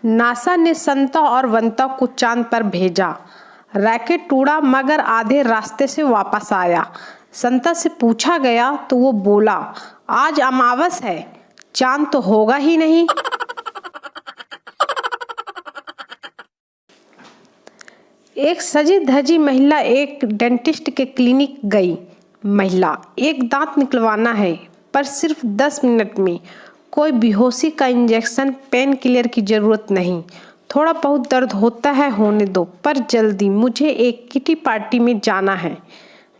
NASA ने संता और वंता को चांद पर भेजा। रॉकेट उड़ा मगर आधे रास्ते से वापस आया। संता से पूछा गया तो वो बोला, आज अमावस है, चांद तो होगा ही नहीं। एक सजी धजी महिला एक डेंटिस्ट के क्लिनिक गई। महिला, एक दांत निकलवाना है पर सिर्फ 10 मिनट में। कोई बेहोशी का इंजेक्शन, पेन किलर की जरूरत नहीं। थोड़ा बहुत दर्द होता है, होने दो, पर जल्दी, मुझे एक किटी पार्टी में जाना है।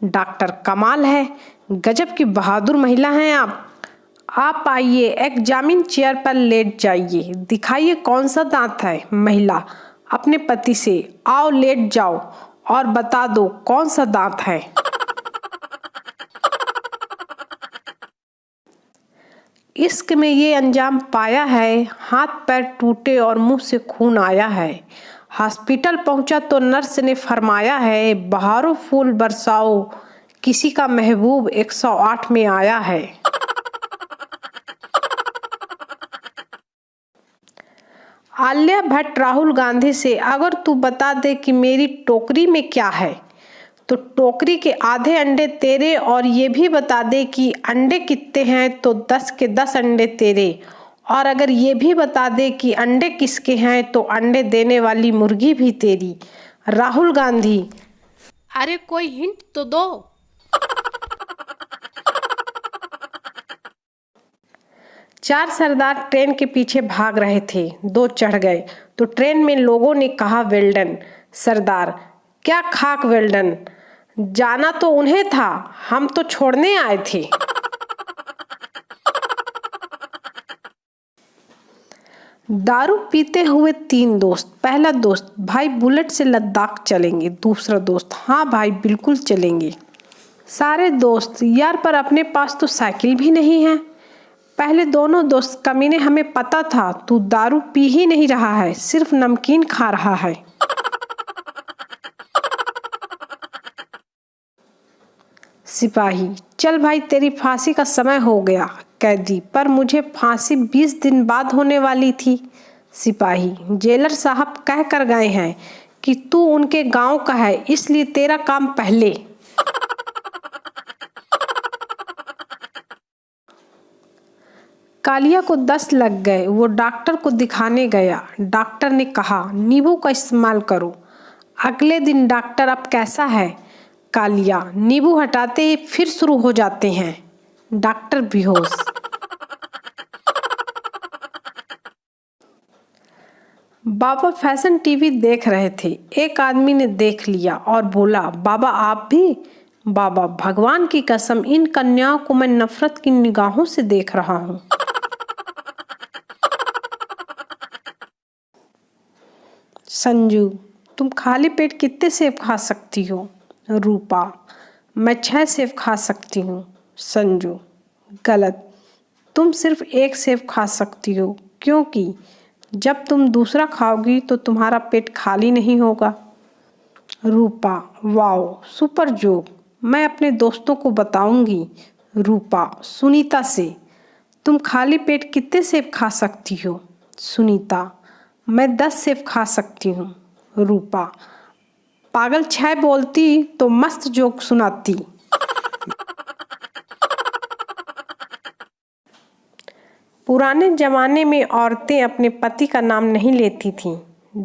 डॉक्टर, कमाल है, गजब की बहादुर महिला हैं आप आइए, एग्जामिन चेयर पर लेट जाइए, दिखाइए कौन सा दांत है। महिला अपने पति से, आओ लेट जाओ और बता दो कौन सा दांत है। इश्क में ये अंजाम पाया है, हाथ पैर टूटे और मुंह से खून आया है। हॉस्पिटल पहुंचा तो नर्स ने फरमाया है, बहारों फूल बरसाओ, किसी का महबूब 108 में आया है। आलिया भट्ट राहुल गांधी से, अगर तू बता दे कि मेरी टोकरी में क्या है तो टोकरी के आधे अंडे तेरे, और ये भी बता दे कि अंडे कितने हैं तो 10 के 10 अंडे तेरे, और अगर ये भी बता दे कि अंडे किसके हैं तो अंडे देने वाली मुर्गी भी तेरी। राहुल गांधी, अरे कोई हिंट तो दो। चार सरदार ट्रेन के पीछे भाग रहे थे। दो चढ़ गए तो ट्रेन में लोगों ने कहा, वेल्डन। सरदार, क्या खाक वेल्डन, जाना तो उन्हें था, हम तो छोड़ने आए थे। दारू पीते हुए तीन दोस्त। पहला दोस्त, भाई बुलेट से लद्दाख चलेंगे। दूसरा दोस्त, हाँ भाई बिल्कुल चलेंगे। सारे दोस्त, यार पर अपने पास तो साइकिल भी नहीं है। पहले दोनों दोस्त, कमीने हमें पता था तू दारू पी ही नहीं रहा है, सिर्फ नमकीन खा रहा है। सिपाही, चल भाई तेरी फांसी का समय हो गया। कैदी, पर मुझे फांसी 20 दिन बाद होने वाली थी। सिपाही, जेलर साहब कह कर गए हैं कि तू उनके गांव का है, इसलिए तेरा काम पहले। कालिया को 10 लग गए। वो डॉक्टर को दिखाने गया। डॉक्टर ने कहा, नींबू का इस्तेमाल करो। अगले दिन डॉक्टर, अब कैसा है? कालिया, नींबू हटाते ही फिर शुरू हो जाते हैं। डॉक्टर बेहोश। बाबा फैशन टीवी देख रहे थे। एक आदमी ने देख लिया और बोला, बाबा आप भी? बाबा, भगवान की कसम, इन कन्याओं को मैं नफरत की निगाहों से देख रहा हूँ। संजू, तुम खाली पेट कितने सेब खा सकती हो? रूपा, मैं 6 सेब खा सकती हूँ। संजू, गलत, तुम सिर्फ 1 सेब खा सकती हो, क्योंकि जब तुम दूसरा खाओगी तो तुम्हारा पेट खाली नहीं होगा। रूपा, वाओ सुपर जोक, मैं अपने दोस्तों को बताऊंगी। रूपा सुनीता से, तुम खाली पेट कितने सेब खा सकती हो? सुनीता, मैं 10 सेब खा सकती हूँ। रूपा, पागल 6 बोलती तो मस्त जोक सुनाती। पुराने जमाने में औरतें अपने पति का नाम नहीं लेती थीं।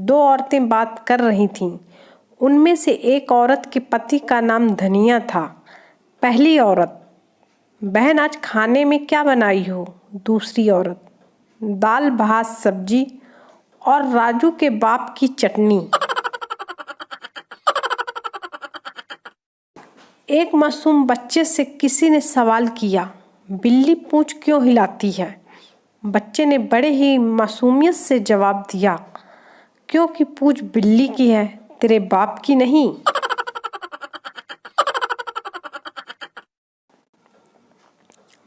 2 औरतें बात कर रही थीं। उनमें से एक औरत के पति का नाम धनिया था। पहली औरत, बहन आज खाने में क्या बनाई हो? दूसरी औरत, दाल भात सब्जी और राजू के बाप की चटनी। एक मासूम बच्चे से किसी ने सवाल किया, बिल्ली पूंछ क्यों हिलाती है? बच्चे ने बड़े ही मासूमियत से जवाब दिया, क्योंकि पूंछ बिल्ली की है, तेरे बाप की नहीं।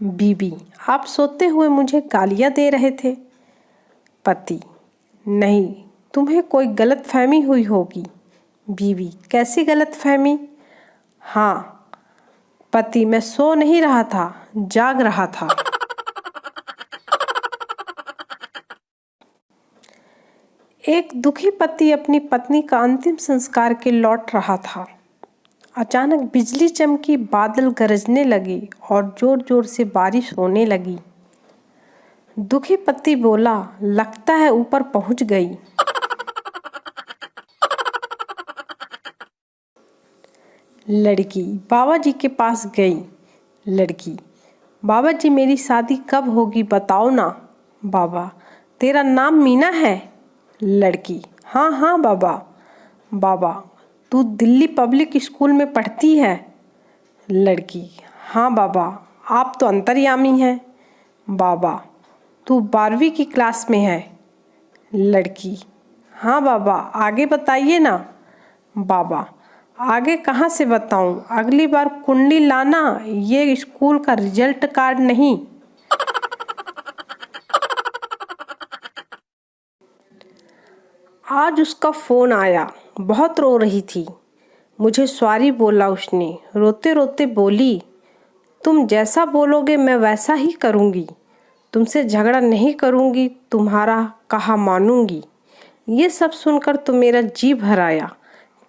बीबी, आप सोते हुए मुझे गालियां दे रहे थे। पति, नहीं, तुम्हें कोई गलतफहमी हुई होगी। बीवी, कैसी गलतफहमी? हाँ। पति, मैं सो नहीं रहा था, जाग रहा था। एक दुखी पति अपनी पत्नी का अंतिम संस्कार के लौट रहा था। अचानक बिजली चमकी, बादल गरजने लगे और जोर जोर से बारिश होने लगी। दुखी पति बोला, लगता है ऊपर पहुंच गई। लड़की बाबा जी के पास गई। लड़की, बाबा जी मेरी शादी कब होगी बताओ ना। बाबा, तेरा नाम मीना है। लड़की, हाँ हाँ बाबा। बाबा, तू दिल्ली पब्लिक स्कूल में पढ़ती है। लड़की, हाँ बाबा, आप तो अंतर्यामी हैं। बाबा, तू 12वीं की क्लास में है। लड़की, हाँ बाबा, आगे बताइए ना। बाबा, आगे कहाँ से बताऊँ, अगली बार कुंडली लाना, ये स्कूल का रिजल्ट कार्ड नहीं। आज उसका फ़ोन आया, बहुत रो रही थी। मुझे सॉरी बोला उसने। रोते रोते बोली, तुम जैसा बोलोगे मैं वैसा ही करूँगी। तुमसे झगड़ा नहीं करूँगी, तुम्हारा कहा मानूंगी। ये सब सुनकर तो मेरा जी भर आया।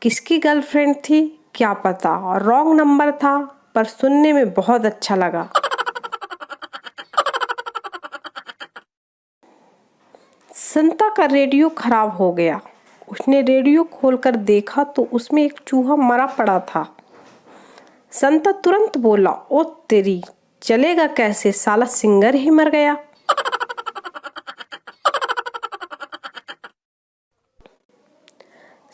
किसकी गर्लफ्रेंड थी क्या पता, और रॉन्ग नंबर था, पर सुनने में बहुत अच्छा लगा। संता का रेडियो खराब हो गया। उसने रेडियो खोलकर देखा तो उसमें एक चूहा मरा पड़ा था। संता तुरंत बोला, ओ तेरी, चलेगा कैसे, साला सिंगर ही मर गया।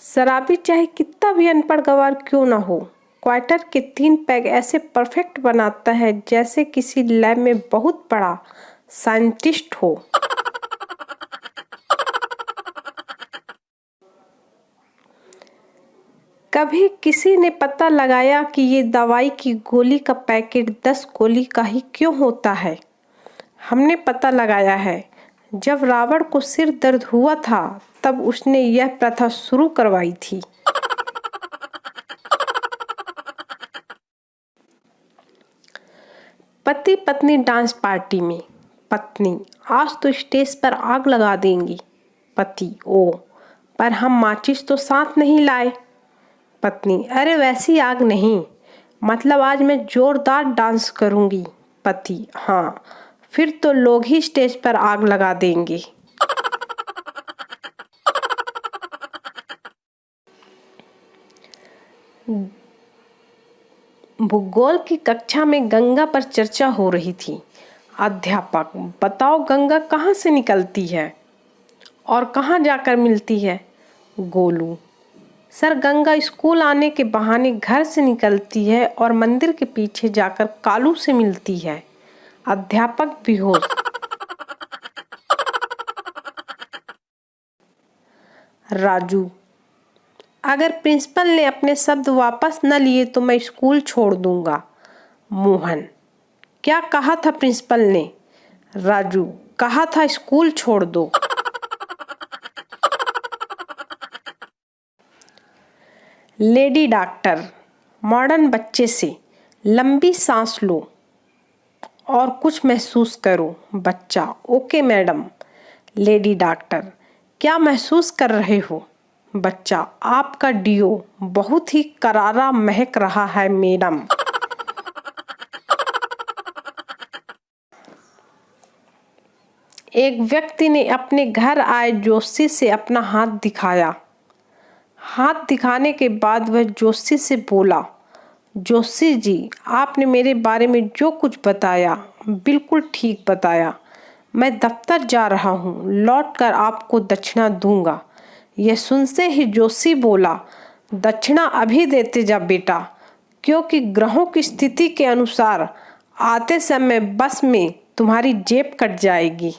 शराबी चाहे कितना भी अनपढ़ गवार क्यों ना हो, क्वार्टर के 3 पैग ऐसे परफेक्ट बनाता है जैसे किसी लैब में बहुत बड़ा साइंटिस्ट हो। कभी किसी ने पता लगाया कि ये दवाई की गोली का पैकेट 10 गोली का ही क्यों होता है? हमने पता लगाया है। जब रावण को सिर दर्द हुआ था तब उसने यह प्रथा शुरू करवाई थी। पति पत्नी डांस पार्टी में। पत्नी, आज तो स्टेज पर आग लगा देंगी। पति, ओ, पर हम माचिस तो साथ नहीं लाए। पत्नी, अरे वैसी आग नहीं, मतलब आज मैं जोरदार डांस करूंगी। पति, हाँ, फिर तो लोग ही स्टेज पर आग लगा देंगे। भूगोल की कक्षा में गंगा पर चर्चा हो रही थी। अध्यापक, बताओ गंगा कहाँ से निकलती है और कहाँ जाकर मिलती है? गोलू, सर गंगा स्कूल आने के बहाने घर से निकलती है और मंदिर के पीछे जाकर कालू से मिलती है। अध्यापक बेहोश। राजू, अगर प्रिंसिपल ने अपने शब्द वापस न लिए तो मैं स्कूल छोड़ दूंगा। मोहन, क्या कहा था प्रिंसिपल ने? राजू, कहा था स्कूल छोड़ दो। लेडी डॉक्टर, मॉडर्न बच्चे से, लंबी सांस लो और कुछ महसूस करो। बच्चा, ओके मैडम। लेडी डॉक्टर, क्या महसूस कर रहे हो? बच्चा, आपका डियो बहुत ही करारा महक रहा है मैडम। एक व्यक्ति ने अपने घर आए जोशी से अपना हाथ दिखाया। हाथ दिखाने के बाद वह जोशी से बोला, जोशी जी, आपने मेरे बारे में जो कुछ बताया बिल्कुल ठीक बताया। मैं दफ्तर जा रहा हूँ, लौटकर आपको दक्षिणा दूंगा। यह सुनते ही जोशी बोला, दक्षिणा अभी देते जा बेटा, क्योंकि ग्रहों की स्थिति के अनुसार आते समय बस में तुम्हारी जेब कट जाएगी।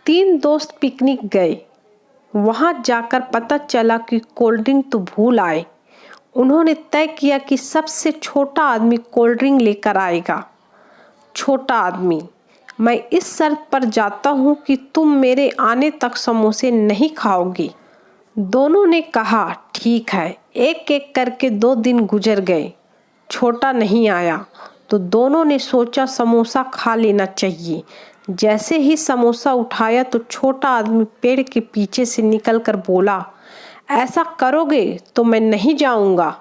तीन दोस्त पिकनिक गए। वहां जाकर पता चला कि कोल्ड ड्रिंक तो भूल आए। उन्होंने तय किया कि सबसे छोटा आदमी कोल्ड ड्रिंक लेकर आएगा। छोटा आदमी, मैं इस शर्त पर जाता हूँ कि तुम मेरे आने तक समोसे नहीं खाओगे। दोनों ने कहा ठीक है। एक एक करके 2 दिन गुजर गए। छोटा नहीं आया। तो दोनों ने सोचा समोसा खा लेना चाहिए। जैसे ही समोसा उठाया तो छोटा आदमी पेड़ के पीछे से निकलकर बोला, ऐसा करोगे तो मैं नहीं जाऊंगा।